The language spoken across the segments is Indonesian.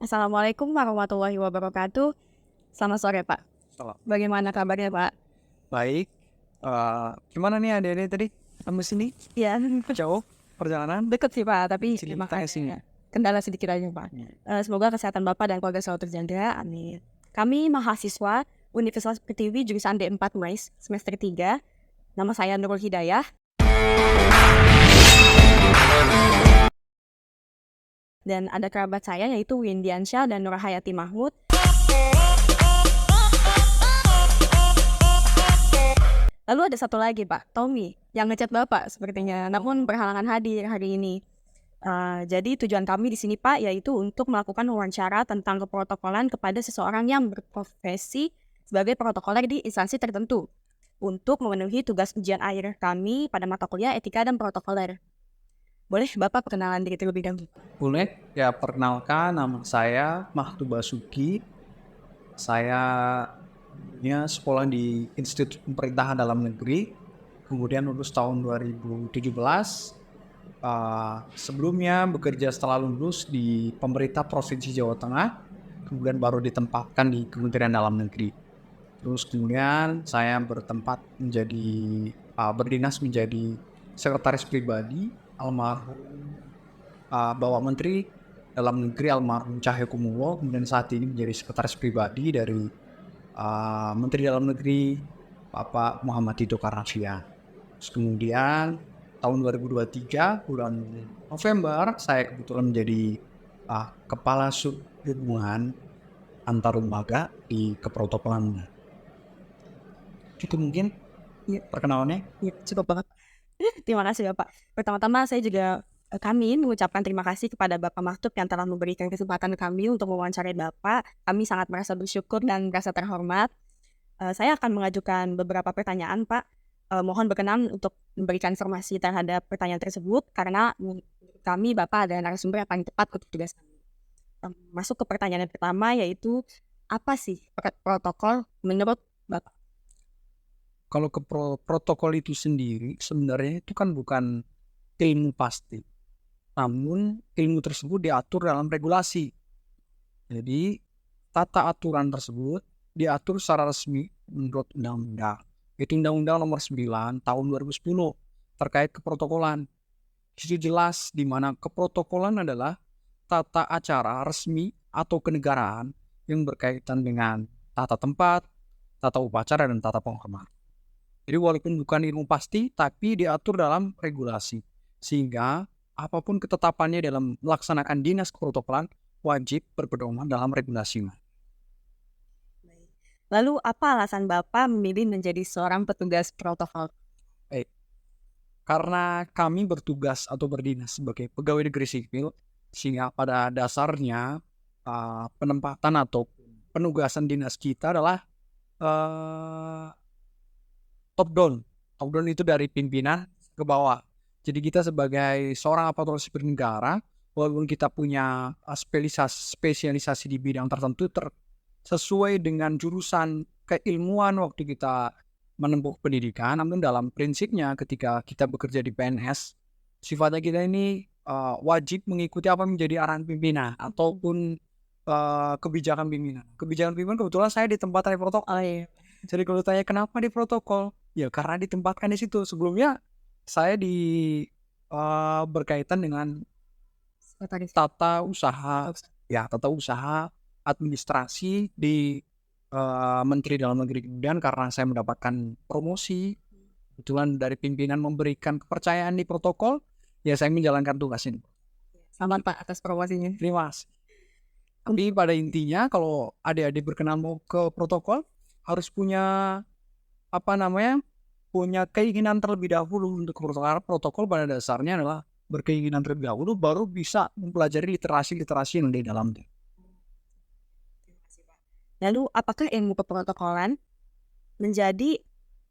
Assalamualaikum warahmatullahi wabarakatuh. Selamat sore, Pak. Salam. Bagaimana kabarnya, Pak? Baik, gimana nih adik-adik tadi sampai sini? Iya, Jauh perjalanan? deket sih, Pak, tapi Sini memang kita ada sini. kendala sedikit aja, Pak. Semoga kesehatan Bapak dan keluarga selalu terjaga, amin. Kami mahasiswa Universitas Pertiwi jurusan D4 UNAIS semester 3. Nama saya Nurul Hidayah. Dan ada kerabat saya yaitu Windiansyah dan Nurhayati Mahmud. Lalu ada satu lagi, Pak, Tommy, yang ngechat Bapak sepertinya, namun berhalangan hadir hari ini. Jadi tujuan kami di sini, Pak, yaitu untuk melakukan wawancara tentang keprotokolan kepada seseorang yang berprofesi sebagai protokoler di instansi tertentu untuk memenuhi tugas ujian akhir kami pada mata kuliah etika dan protokoler. Boleh Bapak perkenalan diri terlebih dahulu? Boleh, ya perkenalkan nama saya Mahtu Basuki. Saya sekolah di Institut Pemerintahan Dalam Negeri, kemudian lulus tahun 2017. Sebelumnya bekerja setelah lulus di pemerintah Provinsi Jawa Tengah, kemudian baru ditempatkan di Kementerian Dalam Negeri. Terus kemudian saya berdinas menjadi sekretaris pribadi almarhum Bapak Menteri Dalam Negeri almarhum Cahyokumolo, kemudian saat ini menjadi sekretaris pribadi dari Menteri Dalam Negeri Bapak Muhammad Tito Karnavian. Terus kemudian tahun 2023 bulan November saya kebetulan menjadi kepala sub hubungan antar lembaga di keprotokolan. Itu mungkin perkenalannya. Ya, cukup banget. Terima kasih Bapak. Pertama-tama saya juga kami mengucapkan terima kasih kepada Bapak Maktub yang telah memberikan kesempatan kami untuk mewawancarai Bapak. Kami sangat merasa bersyukur dan merasa terhormat. Saya akan mengajukan beberapa pertanyaan, Pak. Mohon berkenan untuk memberikan informasi terhadap pertanyaan tersebut karena menurut kami Bapak adalah narasumber yang paling tepat untuk tugas kami. Masuk ke pertanyaan yang pertama, yaitu apa sih protokol menurut Bapak? Kalau ke protokol itu sendiri sebenarnya itu kan bukan ilmu pasti, namun ilmu tersebut diatur dalam regulasi. Jadi tata aturan tersebut diatur secara resmi menurut undang-undang. Itu Undang-Undang Nomor 9 Tahun 2010 terkait keprotokolan. Itu jelas di mana keprotokolan adalah tata acara resmi atau kenegaraan yang berkaitan dengan tata tempat, tata upacara, dan tata penghormatan. Jadi walaupun bukan ilmu pasti, tapi diatur dalam regulasi. Sehingga apapun ketetapannya dalam melaksanakan dinas keprotokolan wajib berpedoman dalam regulasi. Lalu apa alasan Bapak memilih menjadi seorang petugas protokol? Karena kami bertugas atau berdinas sebagai pegawai negeri sipil, sehingga pada dasarnya penempatan atau penugasan dinas kita adalah top down. Top down itu dari pimpinan ke bawah. Jadi kita sebagai seorang aparatur sipil negara, walaupun kita punya spesialisasi di bidang tertentu sesuai dengan jurusan keilmuan waktu kita menempuh pendidikan, namun dalam prinsipnya ketika kita bekerja di PNS, sifatnya kita ini wajib mengikuti apa menjadi arahan pimpinan ataupun kebijakan pimpinan. Kebijakan pimpinan kebetulan saya di tempat protokol. Oh iya. Jadi kalau tanya kenapa di protokol, ya karena ditempatkan di situ. Sebelumnya saya berkaitan dengan tata usaha administrasi di Menteri Dalam Negeri. Kemudian karena saya mendapatkan promosi, kebetulan dari pimpinan memberikan kepercayaan di protokol, ya saya menjalankan tugas ini. Selamat Pak atas promosinya. Terima kasih. Tapi pada intinya kalau adik-adik berkenan mau ke protokol, harus punya punya keinginan terlebih dahulu untuk protokol pada dasarnya adalah berkeinginan terlebih dahulu baru bisa mempelajari literasi yang di dalamnya. Lalu apakah ilmu keprotokolan menjadi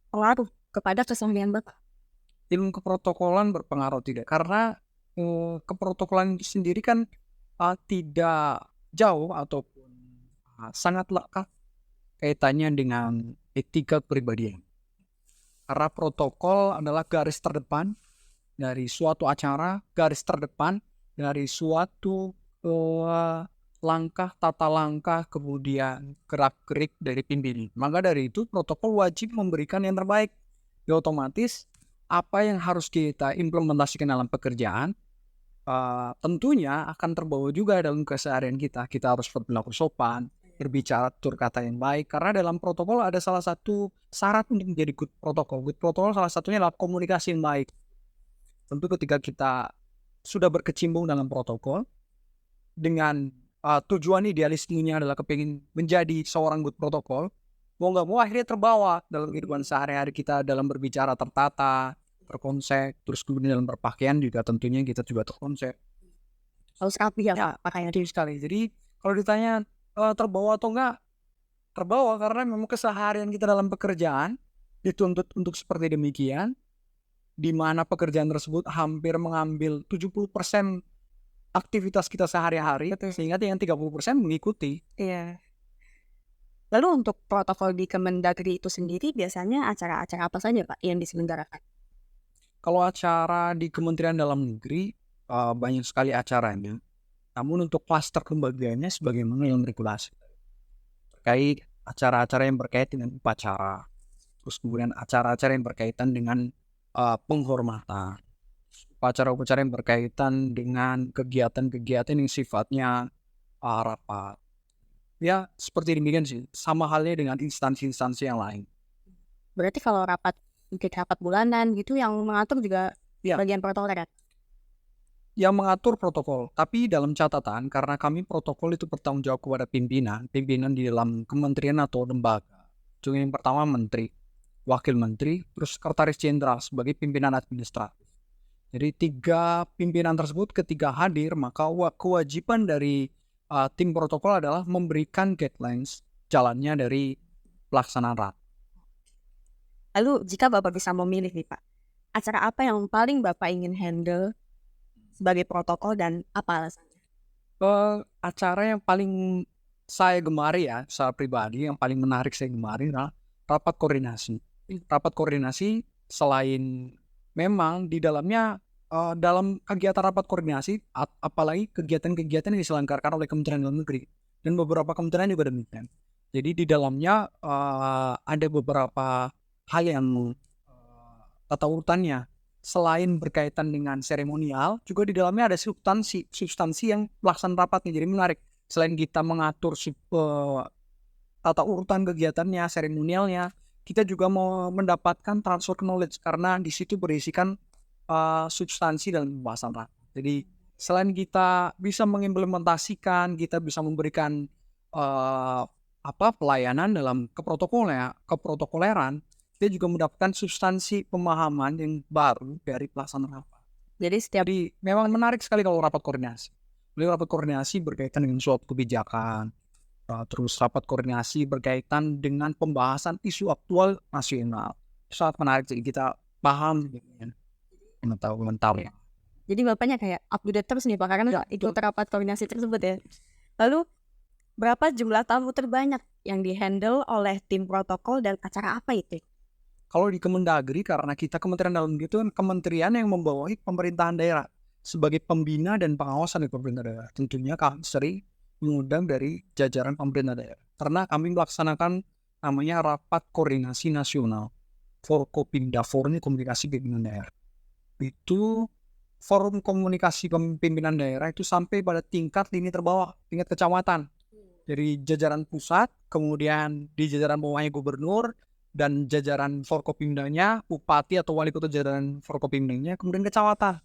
pengaruh kepada keseharian Bapak? Ilmu keprotokolan berpengaruh tidak, karena keprotokolan itu sendiri kan tidak jauh ataupun sangat lekat kaitannya dengan etika kepribadian. Karena protokol adalah garis terdepan dari suatu acara, garis terdepan dari suatu tata langkah, kemudian gerak-gerik dari pimpinan. Maka dari itu protokol wajib memberikan yang terbaik. Ya otomatis apa yang harus kita implementasikan dalam pekerjaan tentunya akan terbawa juga dalam keseharian kita. Kita harus berperilaku sopan, berbicara tutur kata yang baik, karena dalam protokol ada salah satu syarat untuk menjadi good protokol. Good protokol salah satunya adalah komunikasi yang baik. Tentu ketika kita sudah berkecimpung dalam protokol dengan tujuan idealismenya adalah kepingin menjadi seorang good protokol, mau nggak mau akhirnya terbawa dalam kehidupan sehari-hari kita dalam berbicara tertata, terkonsep, terus kemudian dalam berpakaian juga tentunya kita juga terkonsep. Harus rapi ya Ya, Pak pakaiannya. betul sekali. Jadi kalau ditanya terbawa atau enggak, terbawa karena memang keseharian kita dalam pekerjaan dituntut untuk seperti demikian, di mana pekerjaan tersebut hampir mengambil 70% aktivitas kita sehari-hari, sehingga yang 30% mengikuti. Iya. Lalu untuk protokol di Kemendagri itu sendiri biasanya acara-acara apa saja Pak yang diselenggarakan? Kalau acara di Kementerian Dalam Negeri banyak sekali acaranya. Namun untuk klaster lembaganya sebagaimana yang regulasi terkait acara-acara yang berkaitan dengan upacara, terus kemudian acara-acara yang berkaitan dengan penghormatan, upacara-upacara yang berkaitan dengan kegiatan-kegiatan yang sifatnya rapat. Ya seperti demikian sih, sama halnya dengan instansi-instansi yang lain. Berarti kalau mungkin rapat bulanan gitu yang mengatur juga Ya. bagian protokol ya? Yang mengatur protokol, tapi dalam catatan karena kami protokol itu bertanggung jawab kepada pimpinan di dalam kementerian atau lembaga. Jadi yang pertama menteri, wakil menteri, terus sekretaris jenderal sebagai pimpinan administratif. Jadi 3 pimpinan tersebut ketika hadir maka kewajiban dari tim protokol adalah memberikan guidelines jalannya dari pelaksanaan rapat. Lalu jika Bapak bisa memilih nih Pak, acara apa yang paling Bapak ingin handle sebagai protokol dan apa alasannya? Acara yang paling saya gemari ya, secara pribadi yang paling menarik saya gemari adalah rapat koordinasi. Rapat koordinasi selain memang di dalamnya dalam kegiatan rapat koordinasi, apalagi kegiatan-kegiatan yang diselenggarakan oleh Kementerian Dalam Negeri dan beberapa kementerian juga demikian. Jadi di dalamnya ada beberapa hal yang tata urutannya. Selain berkaitan dengan seremonial, juga di dalamnya ada substansi yang pelaksanaan rapatnya. Jadi menarik. Selain kita mengatur tata urutan kegiatannya, seremonialnya, kita juga mau mendapatkan transfer knowledge karena di situ berisikan substansi dalam pembahasan rapat. Jadi selain kita bisa mengimplementasikan, kita bisa memberikan pelayanan dalam keprotokoleran, kita juga mendapatkan substansi pemahaman yang baru dari pelaksanaan rapat. Jadi memang menarik sekali kalau rapat koordinasi. Beliau rapat koordinasi berkaitan dengan suatu kebijakan, terus rapat koordinasi berkaitan dengan pembahasan isu aktual nasional. Sangat menarik, jadi kita paham mengetahui. Jadi Bapaknya kayak up to date terus nih Pak, karena ikut rapat koordinasi tersebut ya. Lalu berapa jumlah tamu terbanyak yang dihandle oleh tim protokol dan acara apa itu? Kalau di Kemendagri, karena kita Kementerian Dalam Negeri itu kan kementerian yang membawahi pemerintahan daerah sebagai pembina dan pengawasan di pemerintah daerah. Tentunya kami sering mengundang dari jajaran pemerintah daerah. Karena kami melaksanakan namanya rapat koordinasi nasional. Forkopimda, Forum Komunikasi Pimpinan Daerah. Itu forum komunikasi pimpinan daerah itu sampai pada tingkat lini terbawah, tingkat kecamatan. Dari jajaran pusat, kemudian di jajaran bawahnya gubernur, dan jajaran Forkopimdanya, bupati atau wali kota jajaran Forkopimdanya, kemudian kecamatan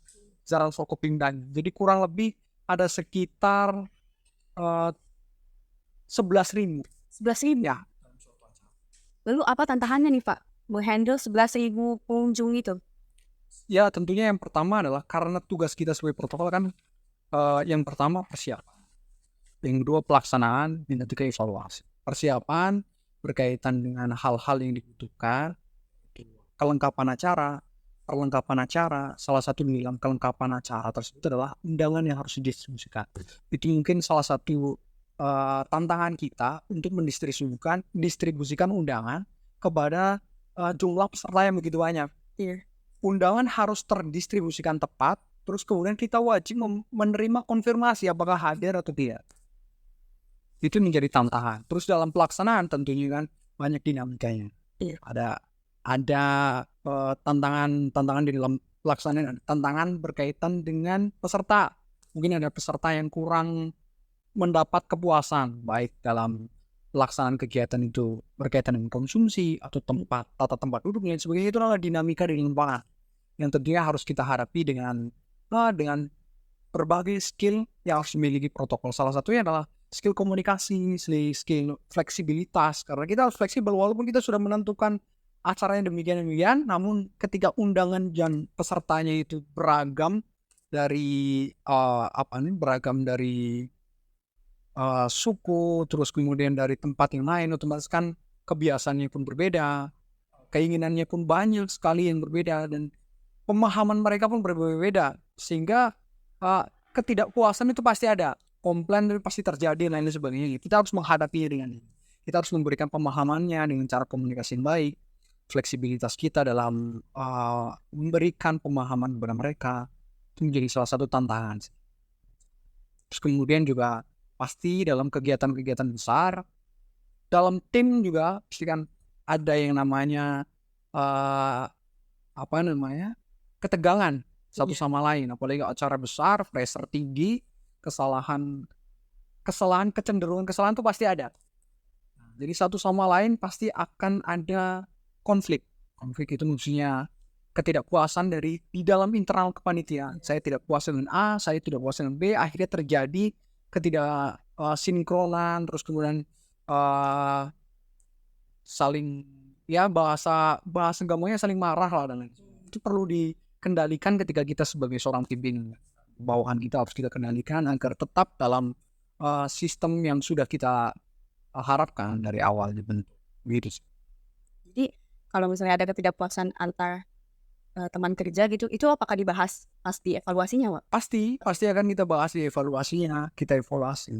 jajaran Forkopimdanya. Jadi kurang lebih ada sekitar 11.000. 11.000? Ya. Lalu apa tantangannya nih Pak, menghandle 11.000 pengunjung itu? Ya tentunya yang pertama adalah karena tugas kita sebagai protokol kan yang pertama persiapan. Yang kedua pelaksanaan, dan ketiga evaluasi. Persiapan berkaitan dengan hal-hal yang dibutuhkan, kelengkapan acara, salah satu dalam kelengkapan acara tersebut adalah undangan yang harus didistribusikan. Itu mungkin salah satu tantangan kita untuk mendistribusikan undangan kepada jumlah peserta yang begitu banyak. Iya. Undangan harus terdistribusikan tepat, terus kemudian kita wajib menerima konfirmasi apakah hadir atau tidak. itu menjadi tantangan. Terus dalam pelaksanaan tentunya kan banyak dinamikanya. Iya. Ada tantangan di dalam pelaksanaan, ada tantangan berkaitan dengan peserta. Mungkin ada peserta yang kurang mendapat kepuasan baik dalam pelaksanaan kegiatan itu berkaitan dengan konsumsi atau tata tempat duduk dan sebagainya. Itu adalah dinamika di lapangan yang tentunya harus kita hadapi dengan berbagai skill yang harus dimiliki protokol. Salah satunya adalah skill komunikasi, skill fleksibilitas. Karena kita harus fleksibel walaupun kita sudah menentukan acaranya demikian, namun ketika undangan dan pesertanya itu beragam dari suku, terus kemudian dari tempat yang lain, otomatis kan kebiasaannya pun berbeda, keinginannya pun banyak sekali yang berbeda, dan pemahaman mereka pun berbeda, sehingga ketidakpuasan itu pasti ada, komplain itu pasti terjadi, dan lain sebagainya. Kita harus menghadapi dengan ini. Kita harus memberikan pemahamannya dengan cara komunikasi yang baik, fleksibilitas kita dalam memberikan pemahaman kepada mereka, itu menjadi salah satu tantangan. Terus kemudian juga pasti dalam kegiatan-kegiatan besar, dalam tim juga pasti kan ada yang namanya ketegangan satu sama lain. Apalagi acara besar, pressure tinggi, kesalahan, kecenderungan kesalahan itu pasti ada. Jadi satu sama lain pasti akan ada konflik. Konflik itu maksudnya ketidakpuasan di dalam internal kepanitiaan. Saya tidak puas dengan A, saya tidak puas dengan B, akhirnya terjadi sinkronan, terus kemudian saling bahasa gampangnya saling marah lah, dan lain. Itu perlu dikendalikan ketika kita sebagai seorang pimpinan. Bawahan kita harus kita kendalikan agar tetap dalam sistem yang sudah kita harapkan dari awal dibentuk. Gitu. Jadi kalau misalnya ada ketidakpuasan antar teman kerja gitu, itu apakah dibahas pas di evaluasinya, Pak? Pasti akan kita bahas di evaluasinya, kita evaluasi.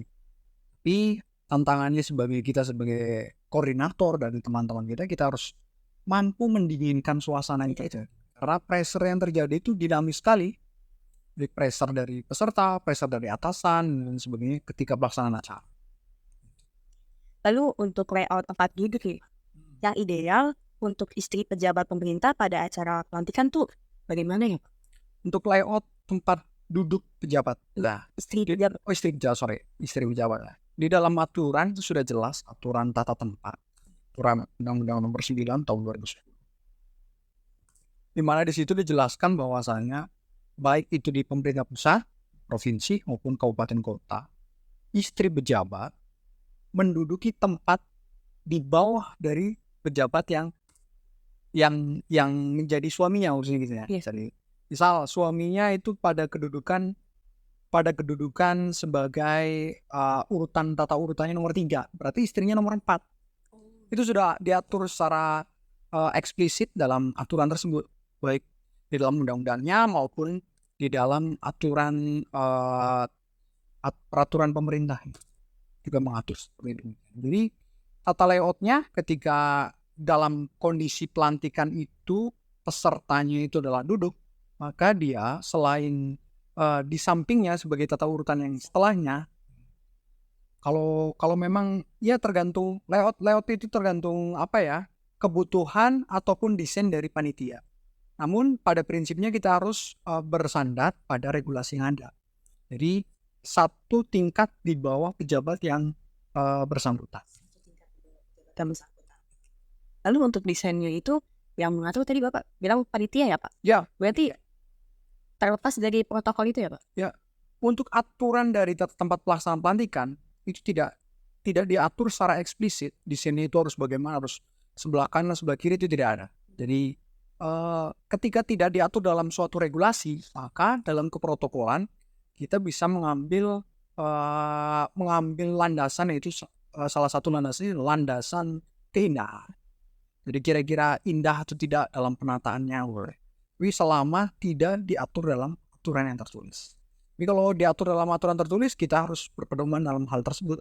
Tapi tantangannya kita sebagai koordinator dari teman-teman kita harus mampu mendinginkan suasana itu. Karena pressure yang terjadi itu dinamis sekali. Dari pressure dari peserta, pressure dari atasan, dan sebagainya ketika pelaksanaan acara. Lalu untuk layout tempat duduk nih, yang ideal untuk istri pejabat pemerintah pada acara pelantikan tuh bagaimana ya, Pak? Untuk layout tempat duduk pejabat. Istri pejabat. Istri pejabat. Di dalam aturan itu sudah jelas, aturan tata tempat. Aturan Undang-Undang Nomor 9 tahun 2010. Di mana di situ dijelaskan bahwasanya baik itu di pemerintah pusat, provinsi maupun kabupaten kota, istri pejabat menduduki tempat di bawah dari pejabat yang menjadi suaminya, maksudnya gitu ya. Yes. Jadi, misal suaminya itu pada kedudukan sebagai tata urutannya nomor 3, berarti istrinya nomor 4. Itu sudah diatur secara eksplisit dalam aturan tersebut, baik di dalam undang-undangnya maupun di dalam aturan peraturan pemerintah juga mengatur seperti itu. Jadi tata layoutnya ketika dalam kondisi pelantikan itu pesertanya itu adalah duduk, maka dia selain di sampingnya sebagai tata urutan yang setelahnya, kalau memang ya tergantung layout itu tergantung kebutuhan ataupun desain dari panitia. Namun pada prinsipnya kita harus bersandar pada regulasi yang ada. Jadi satu tingkat di bawah pejabat yang bersangkutan. Lalu untuk desainnya itu yang mengatur tadi Bapak bilang panitia ya, Pak? Ya. Berarti terlepas dari protokol itu ya, Pak? Ya. Untuk aturan dari tempat pelaksanaan pelantikan itu tidak diatur secara eksplisit. Desainnya itu harus bagaimana, harus sebelah kanan, sebelah kiri, itu tidak ada. Jadi ketika tidak diatur dalam suatu regulasi, maka dalam keprotokolan kita bisa mengambil landasan, yaitu salah satu landasan keindahan. Jadi kira-kira indah atau tidak dalam penataannya, tapi selama tidak diatur dalam aturan yang tertulis. Tapi kalau diatur dalam aturan tertulis, kita harus berpedoman dalam hal tersebut.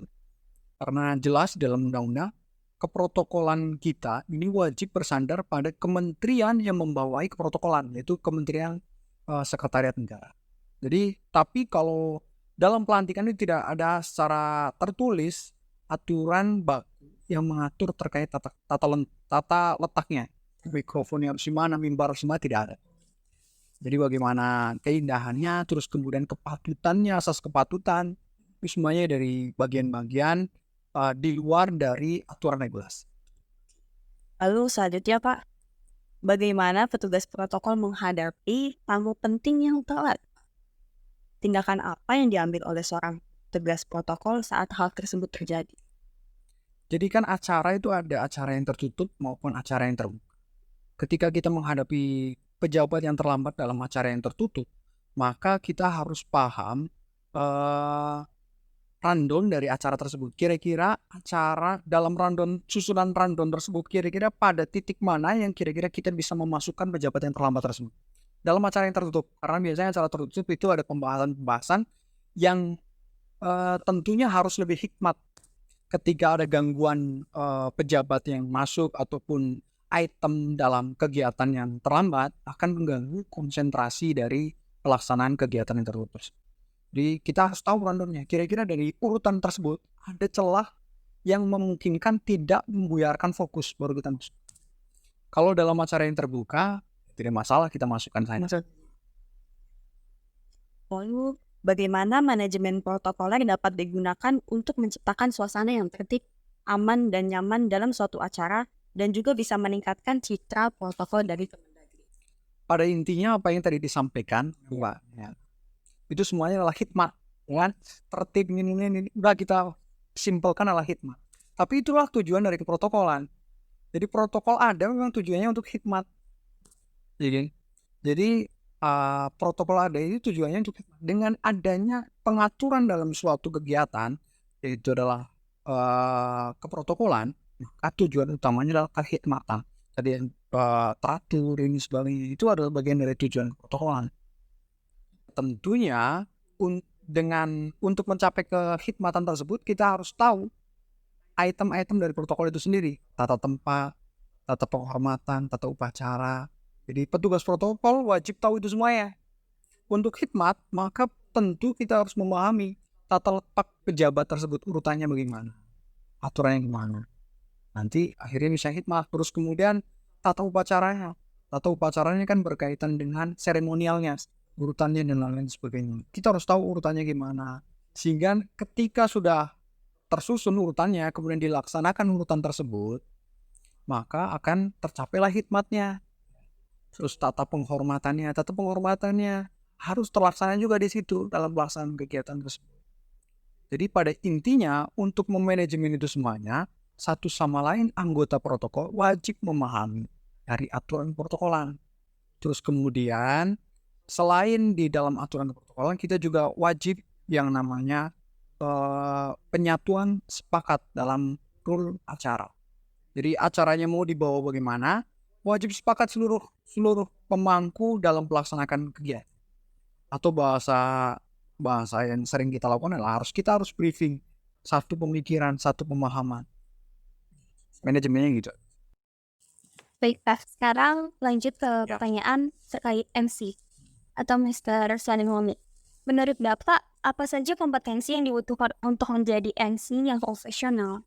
Karena jelas dalam undang-undang, keprotokolan kita ini wajib bersandar pada kementerian yang membawai keprotokolan, yaitu Kementerian Sekretariat Negara. Jadi, tapi kalau dalam pelantikan itu tidak ada secara tertulis, aturan baku yang mengatur terkait tata letaknya. Mikrofonnya harus di mana, mimbar harus di mana, tidak ada. Jadi bagaimana keindahannya, terus kemudian kepatutannya, asas kepatutan, itu semuanya dari bagian-bagian di luar dari aturan regulasi. Lalu selanjutnya Pak, bagaimana petugas protokol menghadapi tamu penting yang telat? Tindakan apa yang diambil oleh seorang petugas protokol saat hal tersebut terjadi? Jadi kan acara itu ada acara yang tertutup maupun acara yang terbuka. Ketika kita menghadapi pejabat yang terlambat dalam acara yang tertutup, maka kita harus paham rundown dari acara tersebut. Kira-kira acara dalam susunan rundown tersebut, kira-kira pada titik mana yang kira-kira kita bisa memasukkan pejabat yang terlambat tersebut dalam acara yang tertutup. Karena biasanya acara tertutup itu ada pembahasan-pembahasan yang tentunya harus lebih hikmat. Ketika ada gangguan pejabat yang masuk ataupun item dalam kegiatan yang terlambat akan mengganggu konsentrasi dari pelaksanaan kegiatan yang tertutup. Jadi kita harus tahu rundownnya. Kira-kira dari urutan tersebut ada celah yang memungkinkan tidak membuyarkan fokus baru kita masuk. Kalau dalam acara yang terbuka tidak masalah kita masukkan saja. Lalu bagaimana manajemen protokoler dapat digunakan untuk menciptakan suasana yang tertib, aman, dan nyaman dalam suatu acara dan juga bisa meningkatkan citra protokol dari Kemendagri? Pada intinya apa yang tadi disampaikan, Mbak, ya, itu semuanya adalah hikmah, kan? Tertib ini udah kita simpelkan adalah hikmah. Tapi itulah tujuan dari keprotokolan. Jadi protokol ada memang tujuannya untuk hikmat. Jadi protokol ada ini tujuannya untuk dengan adanya pengaturan dalam suatu kegiatan, yaitu adalah keprotokolan, maka tujuan utamanya adalah kehikmatan. Tadi yang teratur ini sebagainya itu adalah bagian dari tujuan keprotokolan. Tentunya untuk mencapai kehikmatan tersebut kita harus tahu item-item dari protokol itu sendiri, tata tempat, tata penghormatan, tata upacara. Jadi petugas protokol wajib tahu itu semuanya. Untuk hikmat, maka tentu kita harus memahami tata letak pejabat tersebut, urutannya bagaimana, aturannya gimana. Nanti akhirnya bisa hikmat. Terus kemudian tata upacaranya. Tata upacaranya kan berkaitan dengan seremonialnya, urutannya dan lain-lain sebagainya. Kita harus tahu urutannya gimana. Sehingga ketika sudah tersusun urutannya, kemudian dilaksanakan urutan tersebut, maka akan tercapailah hikmatnya. Terus tata penghormatannya harus terlaksana juga di situ dalam pelaksanaan kegiatan tersebut. Jadi pada intinya untuk memanajemen itu semuanya, satu sama lain anggota protokol wajib memahami dari aturan protokolan. Terus kemudian selain di dalam aturan protokolan, kita juga wajib yang namanya penyatuan sepakat dalam rule acara. Jadi acaranya mau dibawa bagaimana, wajib sepakat seluruh pemangku dalam melaksanakan kegiatan. Atau bahasa yang sering kita lakukan adalah kita harus briefing, satu pemikiran, satu pemahaman. Manajemennya gitu. Baik, Pak. Sekarang lanjut ke pertanyaan terkait MC atau Mr. Running Moment. Menurut Bapak, apa saja kompetensi yang dibutuhkan untuk menjadi MC yang profesional?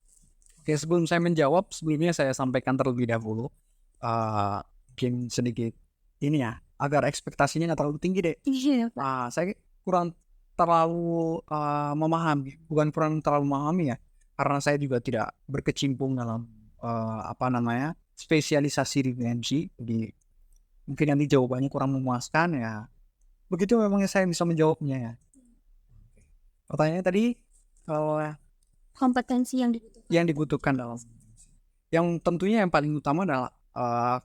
Oke, sebelum saya menjawab, sebelumnya saya sampaikan terlebih dahulu. Mungkin sedikit ini ya, agar ekspektasinya nggak terlalu tinggi deh. Iya, Pak. Saya kurang terlalu bukan kurang terlalu memahami ya, karena saya juga tidak berkecimpung dalam spesialisasi di MC. Jadi mungkin nanti jawabannya kurang memuaskan ya. Begitu memangnya saya bisa menjawabnya ya. Pertanyaannya tadi Kompetensi yang dibutuhkan dalam, yang tentunya yang paling utama adalah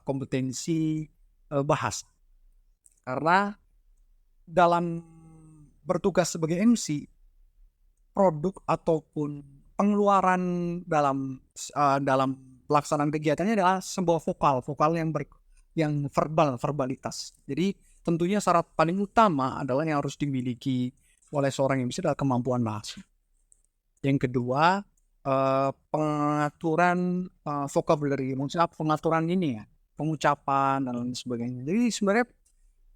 kompetensi bahasa. Karena dalam bertugas sebagai MC, produk ataupun pengeluaran dalam pelaksanaan kegiatannya adalah sebuah vokal yang verbalitas. Jadi tentunya syarat paling utama adalah yang harus dimiliki oleh seorang MC adalah kemampuan bahasa. Yang kedua, pengaturan vocabulary, maksudnya pengaturan ini ya, pengucapan dan lain sebagainya. Jadi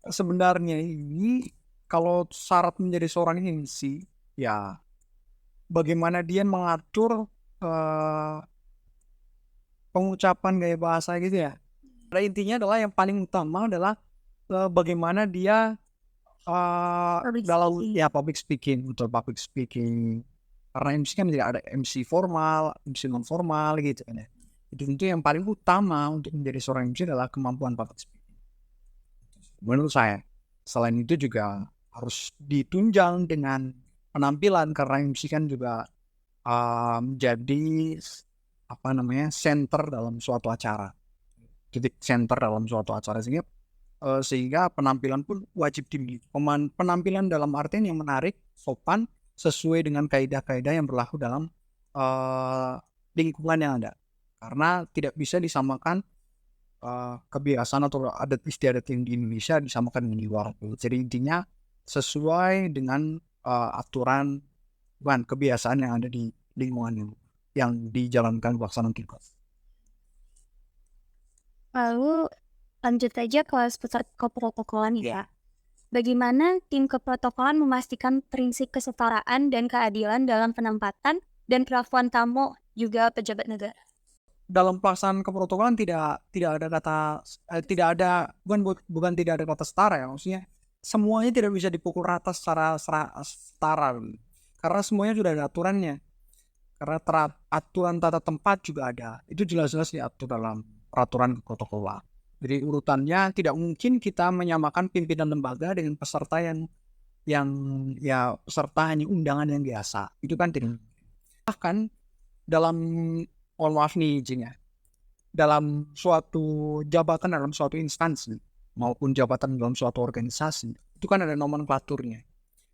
sebenarnya ini kalau syarat menjadi seorang MC ya bagaimana dia mengatur eh, pengucapan gaya bahasa gitu ya. Pada intinya adalah yang paling utama adalah bagaimana dia Public dalam speaking. public speaking, betul, public speaking. Karena MC kan tidak ada MC formal, MC non formal gitu kan ya. Itu tentu yang paling utama untuk menjadi seorang MC adalah kemampuan public speaking. Menurut saya. Selain itu juga harus ditunjang dengan penampilan, karena MC kan juga menjadi center dalam suatu acara, titik center dalam suatu acara, sehingga penampilan pun wajib dimiliki. Penampilan dalam artian yang menarik, sopan, sesuai dengan kaidah-kaidah yang berlaku dalam lingkungan yang ada. Karena tidak bisa disamakan kebiasaan atau adat istiadat yang di Indonesia disamakan dengan di luar. Jadi intinya sesuai dengan aturan dan kebiasaan yang ada di lingkungan yang dijalankan pelaksanaan tugas. Lalu lanjut aja ke seputar keprotokolan ya. Bagaimana tim keprotokolan memastikan prinsip kesetaraan dan keadilan dalam penempatan dan perlakuan tamu juga pejabat negara? Dalam pelaksanaan keprotokolan tidak ada kata bukan tidak ada kata setara ya, maksudnya semuanya tidak bisa dipukul rata secara setara, karena semuanya sudah ada aturannya. Karena aturan tata tempat juga ada, itu jelas-jelas diatur dalam peraturan keprotokolan. Jadi urutannya tidak mungkin kita menyamakan pimpinan lembaga dengan peserta yang peserta hanya undangan yang biasa, itu kan tidak. Bahkan dalam, mohon maaf nih izinnya, dalam suatu jabatan dalam suatu instansi maupun jabatan dalam suatu organisasi, itu kan ada nomenklaturnya.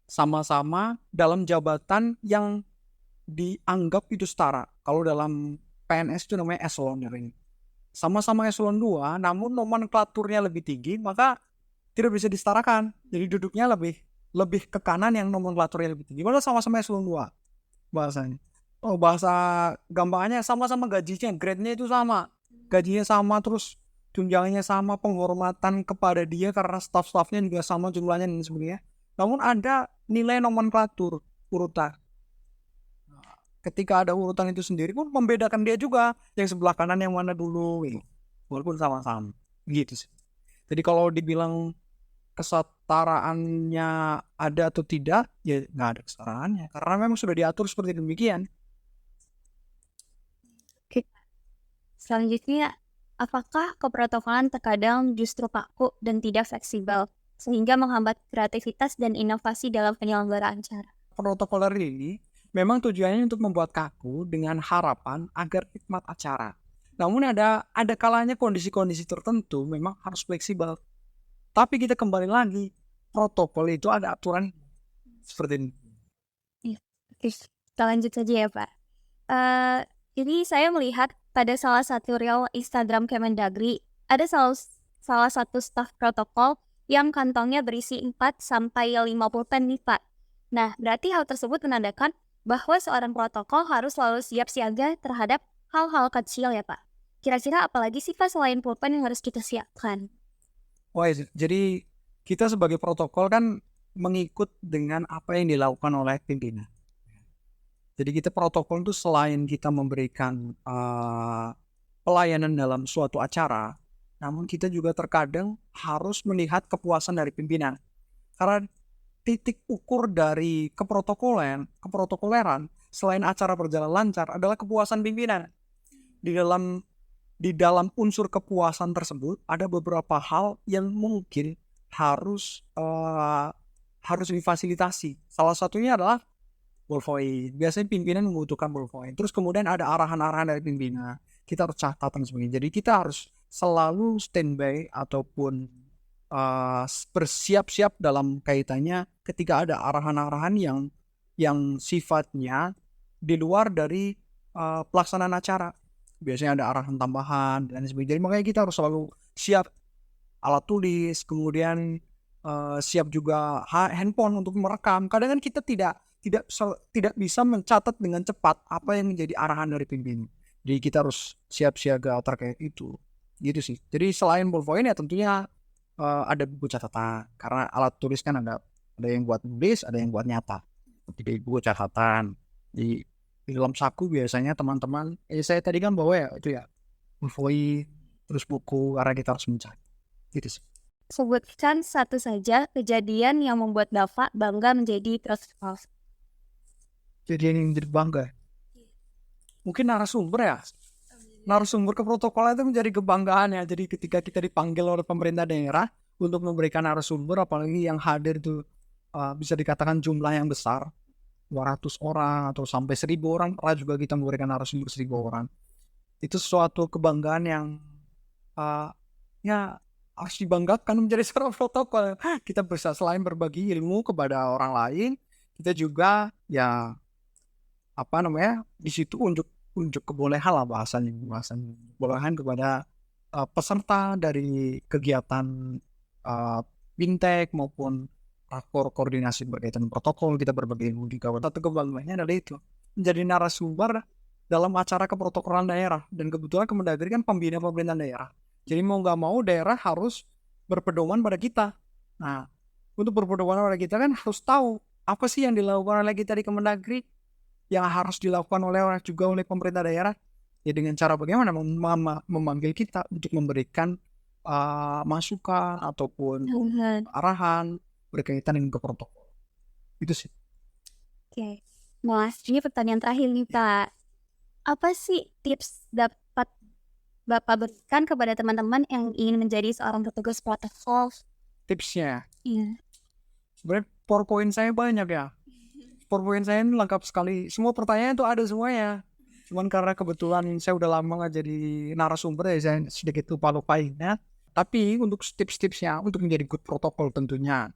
Sama-sama dalam jabatan yang dianggap itu setara. Kalau dalam PNS itu namanya eselon ini. Sama-sama eselon 2, namun nomenklaturnya lebih tinggi, maka tidak bisa disetarakan. Jadi duduknya lebih ke kanan yang nomenklaturnya lebih tinggi. Padahal sama-sama eselon 2 bahasanya. Oh, bahasa gampangnya sama-sama gajinya, grade-nya itu sama. Gajinya sama, terus tunjangannya sama, penghormatan kepada dia karena staff-staffnya juga sama jumlahnya dan sebagainya. Namun ada nilai nomenklatur, urutan. Ketika ada urutan itu sendiri pun membedakan dia juga, yang sebelah kanan yang mana dulu, walaupun sama-sama gitu sih. Jadi kalau dibilang kesetaraannya ada atau tidak, ya nggak ada kesetaraannya, karena memang sudah diatur seperti demikian. Selanjutnya, apakah keprotokolan terkadang justru kaku dan tidak fleksibel sehingga menghambat kreativitas dan inovasi dalam penyelenggaraan acara? Protokoler ini memang tujuannya untuk membuat kaku dengan harapan agar hikmat acara. Namun ada kalanya kondisi-kondisi tertentu memang harus fleksibel. Tapi kita kembali lagi, protokol itu ada aturan seperti ini. Oke, kita lanjut saja ya Pak. Ini saya melihat pada salah satu reel Instagram Kemendagri, ada salah satu staf protokol yang kantongnya berisi 4-50 pen nih Pak. Nah, berarti hal tersebut menandakan bahwa seorang protokol harus selalu siap siaga terhadap hal-hal kecil ya Pak. Kira-kira apalagi sih Pak selain pulpen yang harus kita siapkan? Wah, jadi kita sebagai protokol kan mengikut dengan apa yang dilakukan oleh pimpinan. Jadi kita protokol itu selain kita memberikan pelayanan dalam suatu acara, namun kita juga terkadang harus melihat kepuasan dari pimpinan. Karena titik ukur dari keprotokoleran selain acara berjalan lancar adalah kepuasan pimpinan. Di dalam unsur kepuasan tersebut ada beberapa hal yang mungkin harus difasilitasi. Salah satunya adalah ballpoint. Biasanya pimpinan membutuhkan ballpoint. Terus kemudian ada arahan-arahan dari pimpinan. Kita harus catatan sebagainya. Jadi kita harus selalu standby ataupun bersiap-siap dalam kaitannya ketika ada arahan-arahan yang sifatnya di luar dari pelaksanaan acara. Biasanya ada arahan tambahan dan sebagainya. Jadi makanya kita harus selalu siap alat tulis, kemudian siap juga handphone untuk merekam. Kadang kan kita tidak bisa mencatat dengan cepat apa yang menjadi arahan dari pimpinan. Jadi kita harus siap siaga terkait itu. Gitu sih. Jadi selain ballpoint ya tentunya ada buku catatan. Karena alat tulis kan ada yang buat nulis, ada yang buat nyata. Jadi buku catatan. Jadi Di dalam saku biasanya teman-teman, saya tadi kan bawa ya itu ya, invoice, terus buku, karena kita harus mencari. Gitu sih. Sebutkan satu saja kejadian yang membuat Bapak bangga menjadi protokol. Jadi yang jadi bangga. Mungkin narasumber ya. Narasumber ke protokol itu menjadi kebanggaan ya. Jadi ketika kita dipanggil oleh pemerintah daerah untuk memberikan narasumber, apalagi yang hadir itu bisa dikatakan jumlah yang besar, 200 orang atau sampai 1.000 orang, pernah juga kita memberikan narasumber 1.000 orang. Itu suatu kebanggaan yang ya harus dibanggakan menjadi seorang protokol. Kita bisa selain berbagi ilmu kepada orang lain, kita juga ya di situ unjuk kebolehan lah bahasanya kebolehan kepada peserta dari kegiatan fintech maupun rakor koordinasi berkaitan protokol. Kita berbagi ilmu di kawasan. Satu kebanggaannya adalah itu, menjadi narasumber dalam acara keprotokolan daerah. Dan kebetulan Kemendagri kan pembina pemerintahan daerah, jadi mau nggak mau daerah harus berpedoman pada kita. Nah, untuk berpedoman pada kita kan harus tahu apa sih yang dilakukan oleh kita di Kemendagri, yang harus dilakukan oleh pemerintah daerah, ya dengan cara bagaimana memanggil kita untuk memberikan masukan ataupun arahan berkaitan dengan protokol. Itu sih. Oke, Mas, ini pertanyaan terakhir nih Pak. Apa sih tips dapat Bapak berikan kepada teman-teman yang ingin menjadi seorang petugas protokol? Tipsnya, Iya. sebenarnya PowerPoint saya banyak ya. PowerPoint saya ini lengkap sekali. Semua pertanyaan itu ada semuanya. Cuman karena kebetulan saya udah lama nggak jadi narasumber ya, saya sedikit lupa-lupainnya. Tapi untuk tips-tipsnya untuk menjadi good protokol tentunya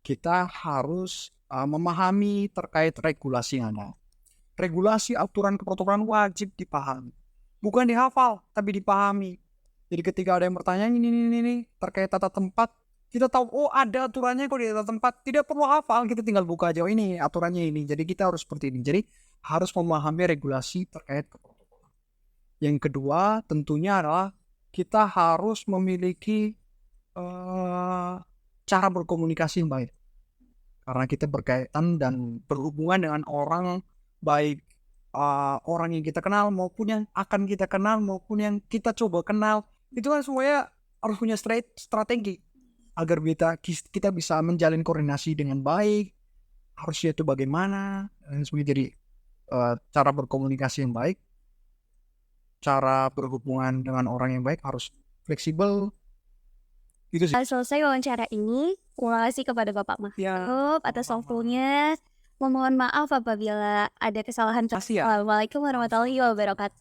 kita harus memahami terkait regulasi yang ada. Regulasi aturan keprotokolan wajib dipahami. Bukan dihafal, tapi dipahami. Jadi ketika ada yang bertanya ini terkait tata tempat, kita tahu, oh ada aturannya kok di tata tempat. Tidak perlu hafal, kita tinggal buka aja, oh ini aturannya ini. Jadi kita harus seperti ini. Jadi harus memahami regulasi terkait keprotokolan. Yang kedua tentunya adalah kita harus memiliki cara berkomunikasi yang baik. Karena kita berkaitan dan berhubungan dengan orang, baik orang yang kita kenal maupun yang akan kita kenal maupun yang kita coba kenal. Itu kan semuanya harus punya strategi agar kita bisa menjalin koordinasi dengan baik. Harusnya itu bagaimana, dan semuanya. Jadi cara berkomunikasi yang baik, cara berhubungan dengan orang yang baik harus fleksibel. Gitu sih. Selesai wawancara ini, terima kasih kepada Bapak Mahfud atas waktunya. Memohon maaf apabila ada kesalahan. Makasih ya. Assalamualaikum warahmatullahi wabarakatuh.